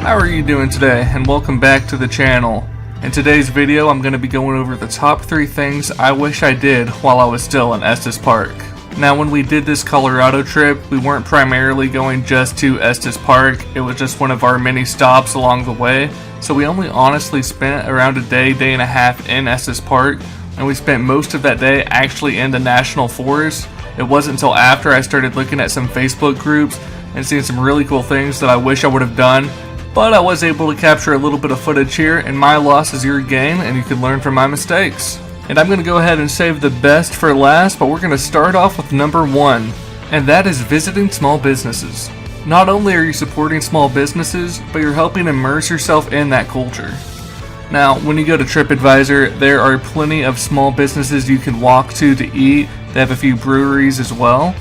How are you doing today? And welcome back to the channel. In today's video, I'm going to be going over the top 3 things I wish I did while I was still in Estes Park. Now, when we did this Colorado trip, we weren't primarily going just to Estes Park. It was just one of our many stops along the way. So we only honestly spent around a day and a half in Estes Park, and we spent most of that day actually in the National Forest. It wasn't until after I started looking at some Facebook groups and seeing some really cool things that I wish I would have done. But I was able to capture a little bit of footage here, and my loss is your gain, and you can learn from my mistakes. And I'm going to go ahead and save the best for last, but we're going to start off with number 1, and that is visiting small businesses. Not only are you supporting small businesses, but you're helping immerse yourself in that culture. Now, when you go to TripAdvisor, there are plenty of small businesses you can walk to eat. They have a few breweries as well.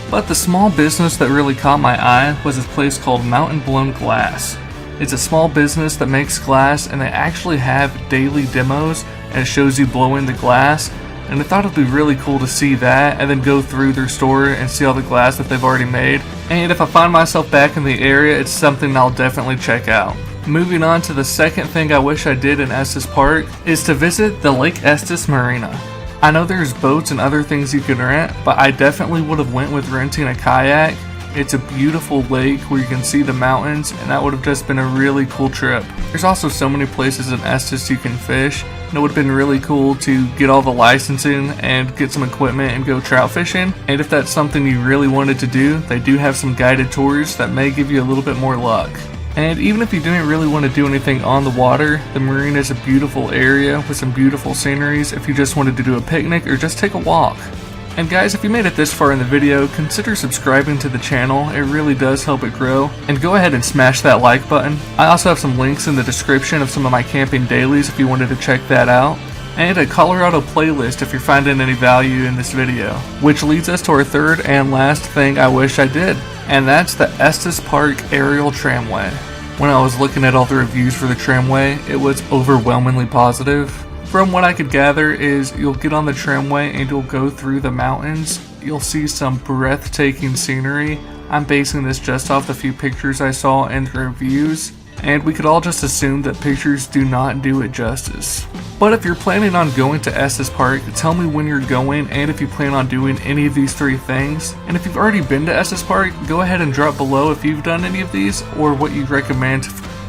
But the small business that really caught my eye was this place called Mountain Blown Glass. It's a small business that makes glass, and they actually have daily demos and it shows you blowing the glass. And I thought it'd be really cool to see that and then go through their store and see all the glass that they've already made. And if I find myself back in the area, it's something I'll definitely check out. Moving on to the second thing I wish I did in Estes Park is to visit the Lake Estes Marina. I know there's boats and other things you can rent, but I definitely would have went with renting a kayak. It's a beautiful lake where you can see the mountains, and that would have just been a really cool trip. There's also so many places in Estes you can fish, and it would have been really cool to get all the licensing and get some equipment and go trout fishing. And if that's something you really wanted to do, they do have some guided tours that may give you a little bit more luck. And even if you didn't really want to do anything on the water, the marina is a beautiful area with some beautiful sceneries if you just wanted to do a picnic or just take a walk. And guys, if you made it this far in the video, consider subscribing to the channel. It really does help it grow. And go ahead and smash that like button. I also have some links in the description of some of my camping dailies if you wanted to check that out. And a Colorado playlist if you're finding any value in this video. Which leads us to our third and last thing I wish I did. And that's the Estes Park Aerial Tramway. When I was looking at all the reviews for the tramway, it was overwhelmingly positive. From what I could gather is you'll get on the tramway and you'll go through the mountains. You'll see some breathtaking scenery. I'm basing this just off the few pictures I saw in the reviews, and we could all just assume that pictures do not do it justice. But if you're planning on going to Estes Park, tell me when you're going and if you plan on doing any of these 3 things. And if you've already been to Estes Park, go ahead and drop below if you've done any of these or what you recommend.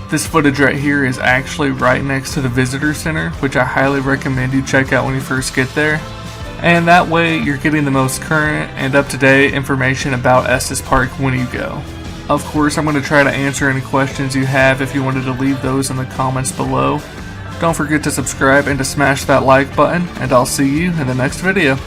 This footage right here is actually right next to the visitor center, which I highly recommend you check out when you first get there. And that way you're getting the most current and up-to-date information about Estes Park when you go. Of course, I'm going to try to answer any questions you have if you wanted to leave those in the comments below. Don't forget to subscribe and to smash that like button, and I'll see you in the next video.